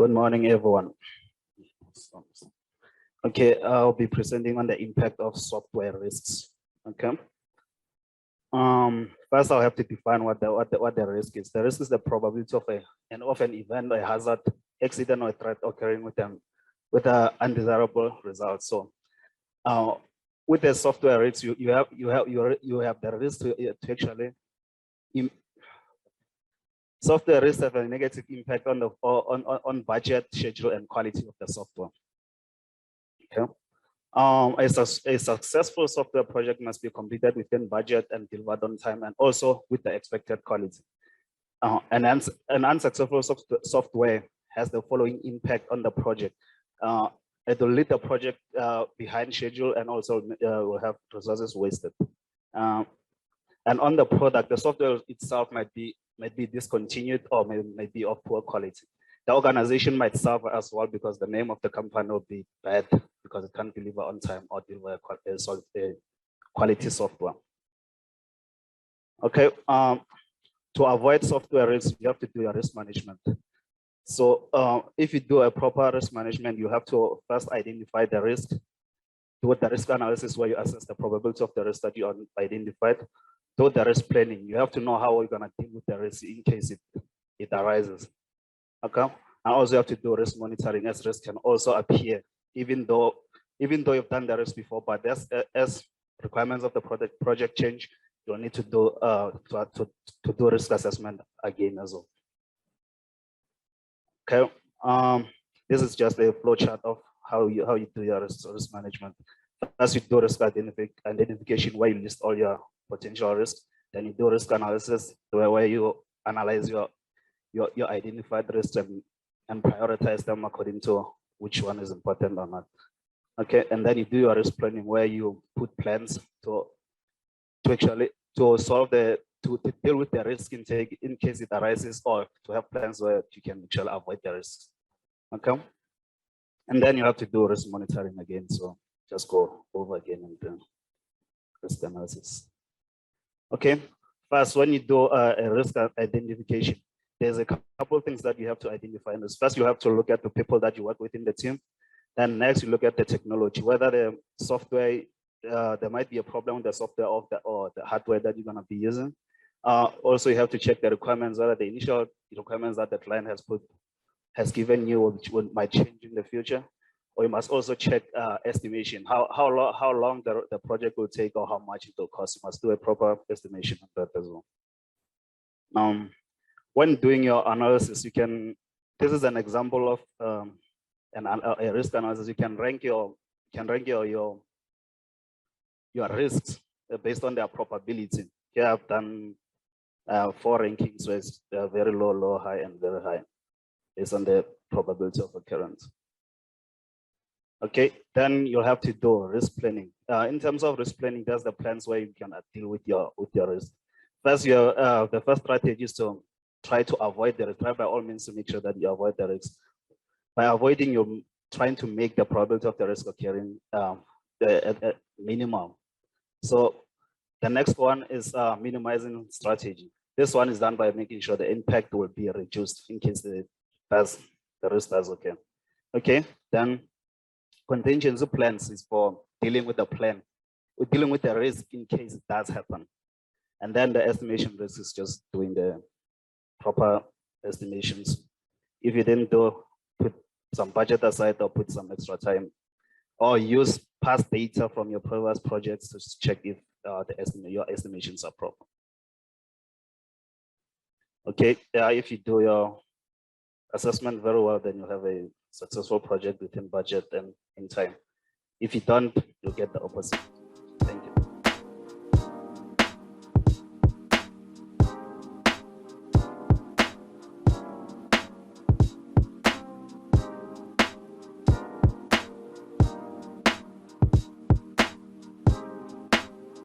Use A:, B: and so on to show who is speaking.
A: Good morning, everyone. Okay, I'll be presenting on the impact of software risks. Okay. First, I'll have to define what the risk is. The risk is the probability of an event, a hazard, accident, or a threat occurring with an undesirable result. So, with the software risks, you have the risk to actually. Software risks have a negative impact on budget, schedule, and quality of the software. Okay. A successful software project must be completed within budget and delivered on time, and also with the expected quality. An unsuccessful software has the following impact on the project. It will lead the project behind schedule, and also will have resources wasted. And on the product, the software itself might be discontinued or may be of poor quality. The organization might suffer as well because the name of the company will be bad because it can't deliver on time or deliver a quality software. Okay, to avoid software risk, you have to do your risk management. So if you do a proper risk management, you have to first identify the risk, do the risk analysis where you assess the probability of the risk that you identified. Do the risk planning. You have to know how you're going to deal with the risk in case it arises. Okay. And also you have to do risk monitoring, as risk can also appear, even though you've done the risk before, but as requirements of the project change, you'll need to do do risk assessment again as well. Okay. This is just a flow chart of how you do your risk management. First, you do risk identification, where you list all your potential risk. Then you do risk analysis, where you analyze your identified risks and prioritize them according to which one is important or not. Okay, and then you do your risk planning, where you put plans to deal with the risk intake in case it arises, or to have plans where you can actually avoid the risk. Okay, and then you have to do risk monitoring again. So just go over again and do risk analysis. Okay, first, when you do a risk identification, there's a couple of things that you have to identify. And first, you have to look at the people that you work with in the team. Then next, you look at the technology, whether the software, there might be a problem with the software or the hardware that you're gonna be using. Also, you have to check the requirements, whether the initial requirements that the client has given you, which might change in the future. Or you must also check estimation, how long the project will take, or how much it will cost. You must do a proper estimation of that as well. When doing your analysis, this is an example of a risk analysis. You can rank your risks based on their probability. Here I've done 4 rankings, so it's very low, low, high, and very high, based on the probability of occurrence. Okay, then you'll have to do risk planning. In terms of risk planning, there's the plans where you can deal with your risk. First, the first strategy is to try to avoid the risk. Try by all means to make sure that you avoid the risk. By avoiding, you're trying to make the probability of the risk occurring at minimum. So the next one is minimizing strategy. This one is done by making sure the impact will be reduced in case the risk does occur. Okay, then contingency plans is for dealing with the plan. We're dealing with the risk in case it does happen. And then the estimation risk is just doing the proper estimations. If you didn't put some budget aside, or put some extra time, or use past data from your previous projects to check if your estimations are proper. Okay, if you do your assessment very well, then you have a successful project within budget and in time. If you don't, you'll get the opposite.